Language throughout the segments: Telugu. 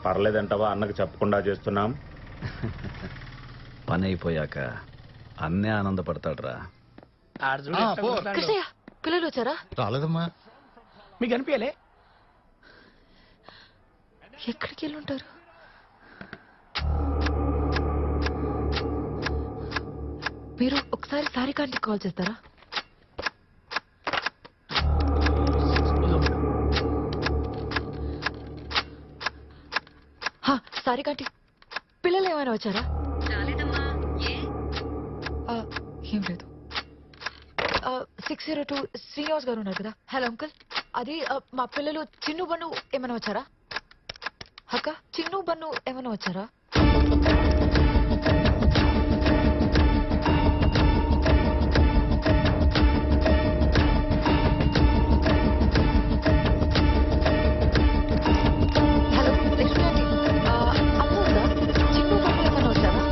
పర్లేదంటవా? అన్నకు చెప్పకుండా చేస్తున్నాం. పని అయిపోయాక అన్నే ఆనందపడతాడురా. కృష్ణయ్య, పిల్లలు వచ్చారా? రాలేదమ్మా. మీకు అనిపించలే? ఎక్కడికి వెళ్ళి ఉంటారు? మీరు ఒకసారి సారికాంటికి కాల్ చేస్తారా? సారికాంటి, పిల్లలు ఏమైనా వచ్చారా? ఏం లేదు. 602 శ్రీనివాస్ గారు ఉన్నారు కదా. హలో అంకుల్, అది మా పిల్లలు చిన్ను బన్ను ఏమైనా వచ్చారా? అక్క, చిన్ను బన్ను ఏమైనా వచ్చారా? హలో లక్ష్మి ఆంటీ, అమ్మ ఉందా? చిన్ను బన్ను ఏమైనా వచ్చారా?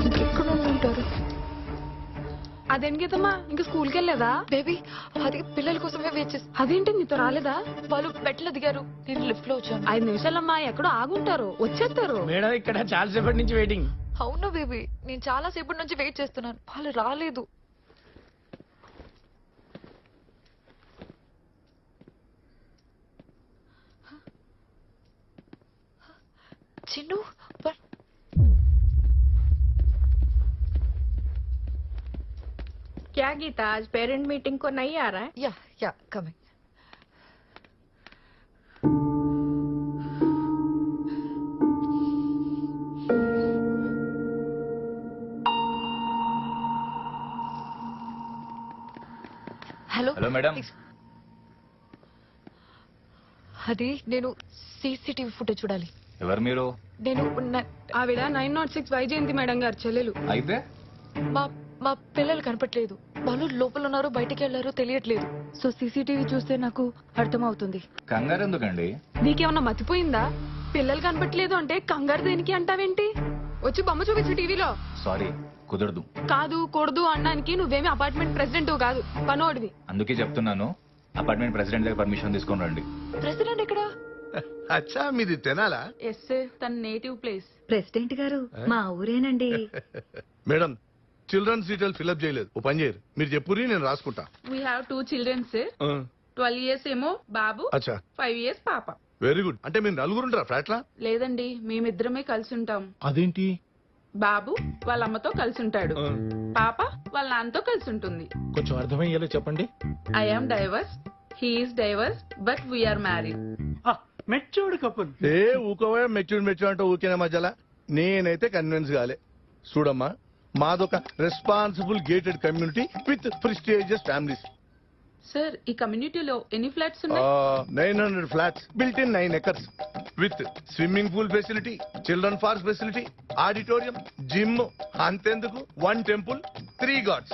ఇంకెక్కడ ఉంటారు? అదేం గీతమ్మా, ఇంకా స్కూల్కి వెళ్ళలేదా? బేబీ, అది పిల్లల కోసమే వెయిట్ చేసి. అదేంటి నీతో రాలేదా? వాళ్ళు మెట్లు దిగారు, నేను లిఫ్ట్ లో వచ్చాను. 5 నిమిషాలమ్మా, ఎక్కడో ఆగుంటారు, వచ్చేస్తారు. మేడం ఇక్కడ చాలా సేపటి నుంచి వెయిటింగ్. అవును బేబీ, నేను చాలా సేపటి నుంచి వెయిట్ చేస్తున్నాను, వాళ్ళు రాలేదు. చిన్ను क्या गीता, आज पेरेंट मीटिंग को नहीं आ रहा है? Yeah coming. Hello hello madam. అది నేను సీసీటీవీ ఫుటేజ్ చూడాలి. ఎవరు మీరు? నేను ఆవిడ 906 వైజయంతి మేడం గారు చెల్లెలు. అయితే మా మా పిల్లలు కనపట్లేదు, వాళ్ళు లోపల ఉన్నారో బయటికి వెళ్లారో తెలియట్లేదు. సో సీసీటీవీ చూస్తే నాకు అర్థమవుతుంది. కంగారు ఎందుకండి? నీకేమన్నా మతిపోయిందా? పిల్లలు కనపట్లేదు అంటే కంగారు దేనికి అంటావేంటి? వచ్చి బొమ్మ చూపించు టీవీలో. సారీ, కుదరదు. కాదు కూడదు అనడానికి నువ్వేమి అపార్ట్మెంట్ ప్రెసిడెంట్ కాదు, పనోడివి. అందుకే చెప్తున్నాను, అపార్ట్మెంట్ ప్రెసిడెంట్ దగ్గర పర్మిషన్ తీసుకొని రండి. ప్రెసిడెంట్ ఎక్కడ? అచ్చా, మీది తెనాలా? ఎస్, తన నేటివ్ ప్లేస్. ప్రెసిడెంట్ గారు మా ఊరేనండి. మేడం, చిల్డ్రన్స్ డీటెయిల్ ఫిల్అప్ చేయలేదు. ఓ పని చేయరు, మీరు చెప్పురి, నేను రాసుకుంటా. We have 2 children sir. 12 years ఏమో బాబు, అచ్చా 5 years పాప. Very good. అంటే మీరు నలుగురు ఉంటారా ఫ్లాట్లా? లేదండి, మేమిద్దరమే కలిసి ఉంటాం. అదేంటి? బాబు వాళ్ళ అమ్మతో కలిసి ఉంటాడు, పాప వాళ్ళ నాన్నతో కలిసి ఉంటుంది. కొంచెం అర్థమయ్యేలా చెప్పండి. I am divorce, he is divorce, but we are married. మెచ్చోడు కపుల్. ఏ ఊకోవా, మెచ్యూర్ అంటే ఊకేనా మధ్యలో? నేనైతే కన్విన్స్ కాలే. చూడమ్మా, మాదొక responsible gated community with prestigious families. Sir, ఈ కమ్యూనిటీలో ఎన్ని ఫ్లాట్స్ ఉన్నాయి? 900 flats built in 9 acres with swimming pool facility, children park facility, auditorium, gym, అంతెందుకు 1 temple, 3 gods,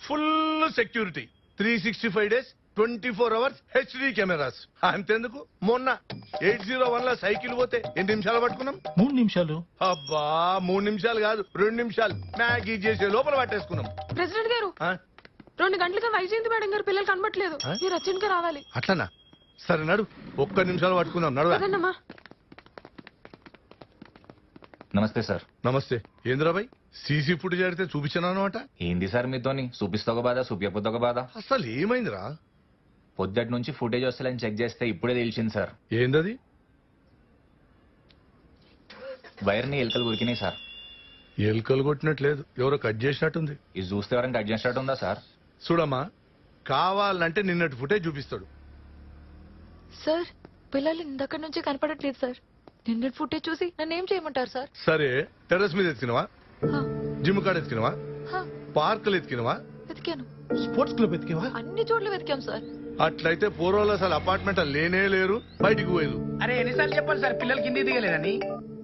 full security, 365 days 24 hours HD cameras. అంతెందుకు, మొన్న 801 లో సైకిల్ పోతే ఎన్ని నిమిషాలు పట్టుకున్నాం? 3 నిమిషాలు. అబ్బా, 3 నిమిషాలు కాదు, 2 నిమిషాలు మ్యాగీ చేసే లోపల పట్టేసుకున్నాం. ప్రెసిడెంట్ గారు, ఆ? 2 గంటలుగా వైజయంతి మేడం గారు పిల్లలు కనబట్లేదు. మీరు అర్జెంట్ గా రావాలి. అట్లనా? సరే నడు, 1 నిమిషాలు పట్టుకుందాం. నడువా. అదన్నమ్మా. నమస్తే సార్. నమస్తే. ఏంద్రాబాయ్, సీసీ ఫుటేజ్ అడిగితే చూపించాను అనమాట. ఏంది సార్ మీతోని? చూపిస్తా ఒక బాధ, చూపించకపోతే ఒక బాధ. అసలు ఏమైందిరా? పొద్దుటి నుంచి ఫుటేజ్ వస్తలేని చెక్ చేస్తే ఇప్పుడే తెలిసింది సార్. ఏందది? వైర్ని ఎలుకలు ఉరికినాయి సార్. ఎలుకలు కొట్టినట్లేదు, ఎవరో కట్ చేసినట్టుంది. ఇది చూస్తే ఎవరైనా కట్ చేసినట్టు ఉందా సార్? చూడమ్మా, కావాలంటే నిన్నటి ఫుటేజ్ చూపిస్తాడు. సార్, పిల్లలు ఇందక్కడి నుంచి కనపడట్లేదు సార్. నిన్న ఫుటేజ్ చూసి నన్ను ఏం చేయమంటారు సార్? సరే, టెర్రస్ మీద ఎత్తికినవా? హా, జిమ్ కాడ ఎత్తికినవా? హా, పార్కులు ఎత్తికినవా? వెతికాను. స్పోర్ట్స్ క్లబ్ ఎత్తికివా? అన్ని చోట్ల వెతికాం సార్. అట్లయితే పూర్వంలో అసలు అపార్ట్మెంట్ లేనే లేరు, బయటికి పోయేది. అరే ఎన్నిసార్లు చెప్పాలి సార్, పిల్లలు కింది దిగలేదని.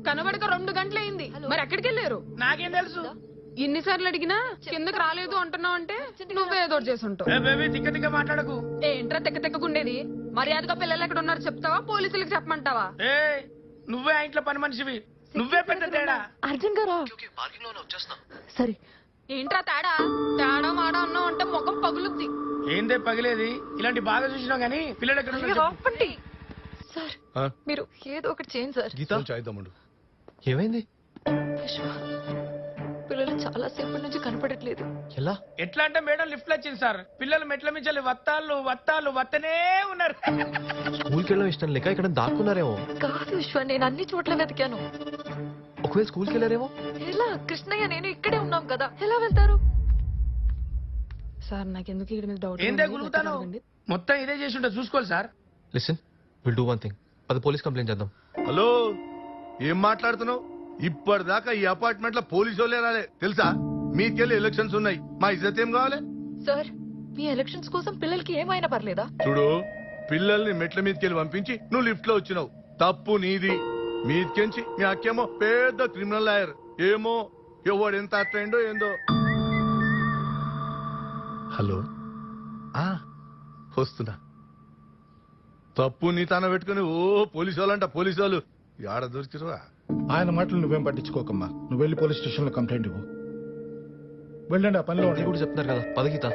కనబడక 2 గంటలైంది, మరి ఎక్కడికి వెళ్ళారు? నాకేం తెలుసు? ఇన్నిసార్లు అడిగినా కిందకి రాలేదు అంటున్నావు అంటే నువ్వే ఏదో ఒకటి చేసి ఉంటావు. ఏ బేబీ, తిక్క తిక్క మాట్లాడకు. ఏంట్రా తెక్కకుండేది? మర్యాదగా పిల్లలు ఎక్కడ ఉన్నారు చెప్తావా, పోలీసులకు చెప్పమంటావా? ఏ నువ్వే ఆ ఇంట్లో పని మనిషివి, నువ్వే పెద్ద తేడా. అర్జున్ గారా? సరే. ఏంట్రా తేడా? తేడా మాడా అన్నావు అంటే ముఖం పగులుద్ది. ఏందే పగిలేది? ఇలాంటి బాగా చూసినావు గానీ పిల్లలు ఎక్కడ ఉన్నారు చెప్పు. ఆపండి. సార్ సార్ ఆ? మీరు ఏదో ఒకటి చేయండి సార్. గీత కొంచెం అయిద్దామండు. ఏమైంది? విశ్వ పిల్లలు చాలా సేపటి నుంచి కనపడట్లేదు. ఎలా? ఎట్లా అంటే మేడం లిఫ్ట్ లో వచ్చింది సార్. పిల్లలు మెట్ల మించాలి వత్తనే ఉన్నారు. స్కూల్కి వెళ్ళడం ఇష్టం లేక ఇక్కడ దాక్కున్నారేమో. కాదు విశ్వ, నేను అన్ని చోట్ల వెతికాను. ఒకవేళ స్కూల్కి వెళ్ళారేమో. ఎలా? కృష్ణయ్య నేను ఇక్కడే ఉన్నాం కదా, ఎలా వెళ్తారు? సార్ నాకెందుకు ఇక్కడ మీద డౌట్ ఏందే గులుగుతాను? మొత్తం ఇదే చేసి ఉంటుంది, చూసుకోవాలి sir. Listen, will do one thing. అది పోలీస్ కంప్లైంట్ చేద్దాం. హలో, ఏం మాట్లాడుతున్నావు? ఇప్పటిదాకా ఈ అపార్ట్మెంట్ లో పోలీసు వాళ్ళే రాలే తెలుసా? మీకెళ్ళి ఎలక్షన్స్ ఉన్నాయి, మా ఇజ్జత్ ఏం కావాలి? సార్ మీ ఎలక్షన్స్ కోసం పిల్లలకి ఏమైనా పర్లేదా? చూడు, పిల్లల్ని మెట్ల మీదకెళ్ళి పంపించి నువ్వు లిఫ్ట్ లో వచ్చినావు, తప్పు నీది. మీదకెంచి మీ అక్కేమో పెద్ద క్రిమినల్ లాయర్, ఏమో ఎవడు ఎంత అట్టయిండో ఏందో. హలో, వస్తున్నా. తప్పు నీ తన పెట్టుకుని ఓ పోలీసు వాళ్ళంట పోలీసు వాళ్ళు ఆడ దొరికిరువా? ఆయన మాటలు నువ్వేం పట్టించుకోకమ్మా. నువ్వు వెళ్ళి పోలీస్ స్టేషన్ లో కంప్లైంట్ ఇవ్వు. వెళ్ళండి, ఆ పనిలో అది కూడా చెప్తున్నారు కదా. పద గీత.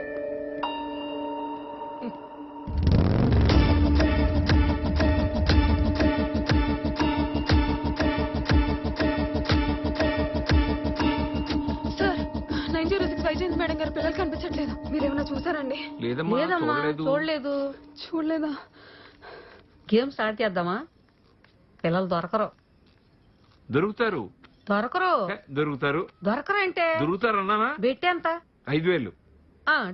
సార్ 906 వైజయంత్ మేడం గారు పిల్లలు కనిపించట్లేదు. మీరేమైనా చూసారండి? లేదమ్మా, చూడలేదు. చూడలేదా? గేమ్ స్టార్ట్ చేద్దామా? పిల్లలు దొరకరు. దొరుకుతారు దొరకరు దొరుకుతారు దొరకరు అంటే దొరుకుతారు అన్నానా? బెట్టి ఎంత? 5,000.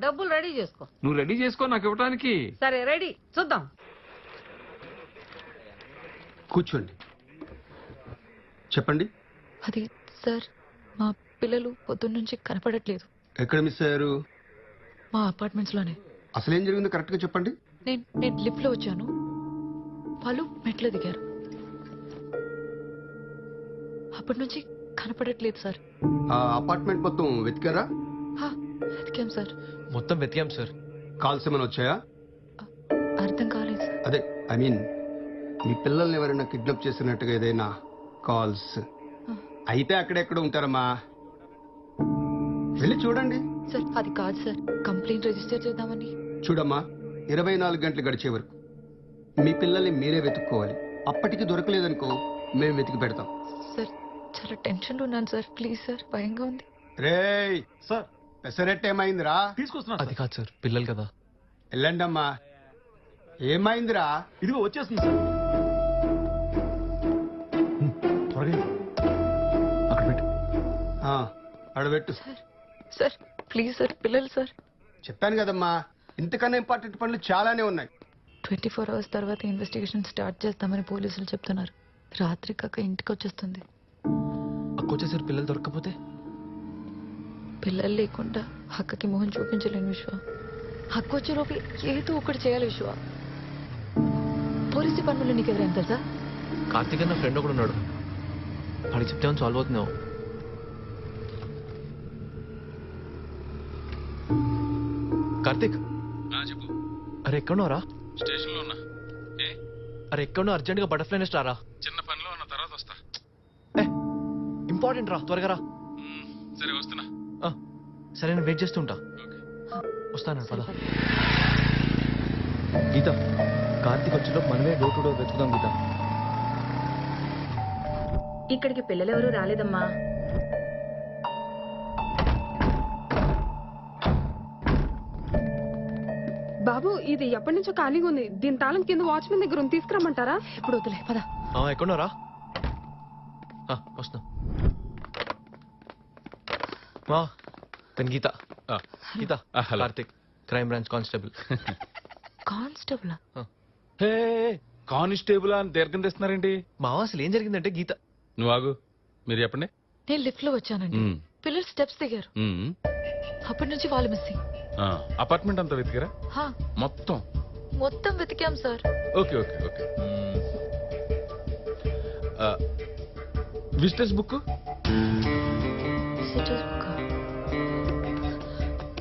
డబ్బులు రెడీ చేసుకో. నువ్వు రెడీ చేసుకో నాకు ఇవ్వడానికి. సరే రెడీ, చూద్దాం. కూర్చోండి, చెప్పండి. అది సార్, మా పిల్లలు పొద్దున్నుంచి కనపడట్లేదు. ఎక్కడ మిస్ అయ్యారు? మా అపార్ట్మెంట్స్ లోనే. అసలు ఏం జరిగిందో కరెక్ట్ గా చెప్పండి. నేను లిఫ్ట్ లో వచ్చాను, వాళ్ళు మెట్లు దిగారు. అప్పటి నుంచి కనపడట్లేదు సార్. ఆ అపార్ట్మెంట్ మొత్తం వెతికారా? వెతికాం సార్. మొత్తం వెతికాం సార్. కాల్స్ ఏమైనా వచ్చాయా? అర్థం కాలేదు సార్. అదే ఐ మీన్, మీ పిల్లల్ని ఎవరైనా కిడ్నాప్ చేసినట్టుగా ఏదైనా కాల్స్ అయితే అక్కడెక్కడ ఉంటారమ్మా? వెళ్ళి చూడండి. సార్ అది కాదు సార్, కంప్లైంట్ రిజిస్టర్ చేద్దామని. చూడమ్మా, 24 గంటలు గడిచే వరకు మీ పిల్లల్ని మీరే వెతుక్కోవాలి. అప్పటికి దొరకలేదనుకో మేము వెతికి పెడతాం. సార్ చాలా టెన్షన్ ఉన్నాను సార్, ప్లీజ్ సార్, భయంగా ఉంది. రేయ్ సార్, పెసరెట్ ఏమైందిరా? అది కాదు సార్, పిల్లలు కదా. వెళ్ళండమ్మా. ఏమైందిరా? ఇదిగో వచ్చేస్తుంది సార్. త్వరగా అక్కడ పెట్టు. అడబెట్టు. సార్ ప్లీజ్ సార్, పిల్లలు సార్. చెప్పాను కదమ్మా, ఇంతకన్నా ఇంపార్టెంట్ పనులు చాలానే ఉన్నాయి. 24 hours తర్వాత ఇన్వెస్టిగేషన్ స్టార్ట్ చేస్తామని పోలీసులు చెప్తున్నారు. రాత్రి కాక ఇంటికి వచ్చేస్తుంది. అక్కొచ్చేసరి పిల్లలు దొరకకపోతే? పిల్లలు లేకుండా అక్కకి మొహం చూపించలేను విశ్వ. హక్కు వచ్చేలోపు ఏదో ఒకటి చేయాలి విశ్వ. పోలీస్ డిపార్ట్మెంట్లో నీకు ఎవరైనా తెలుసా? కార్తీక్ అన్న ఫ్రెండ్ ఒకడు ఉన్నాడు, వాడికి చెప్తే సాల్వ్ అవుతున్నావు. కార్తీక్, అరే ఎక్కడున్నారా? స్టేషన్ లో ఉన్నా. అరే ఎక్కడున్నా? అర్జెంట్ గా బటర్ఫ్లై నెస్ట్ రారా. చిన్న పనిలో ఉన్న తర్వాత వస్తా. ఇంపార్టెంట్ రా, త్వరగా రా. సరే వస్తున్నా. సరే నేను వెయిట్ చేస్తుంటా. వస్తాను పద. గీత, కార్తీక్ వచ్చేలో మనమే డోర్ టు డోర్ వెతుకుదాం గీత. ఇక్కడికి పిల్లలెవరూ రాలేదమ్మా. బాబు ఇది ఎప్పటి నుంచో ఖాళీగా ఉంది. దీని తాళం కింద వాచ్మెన్ దగ్గర ఉంది, తీసుకురమ్మంటారా? ఇప్పుడు వద్దులే, పద. ఎక్కడున్నారా? వస్తున్నా. తన Geetha. Geetha, Karthik, crime branch constable. Constable? Constable అని దీర్ఘం తెస్తున్నారేంటి? మావా, అసలు ఏం జరిగిందంటే గీత. నువ్వు ఆగు, మీరు చెప్పండి. నేను లిఫ్ట్ లో వచ్చానండి, పిల్లలు స్టెప్స్ దిగారు. అప్పటి నుంచి వాళ్ళు మిస్సింగ్. అపార్ట్మెంట్ అంతా వెతికారా? మొత్తం వెతికాం sir. Okay okay okay. Visitors book? Visitors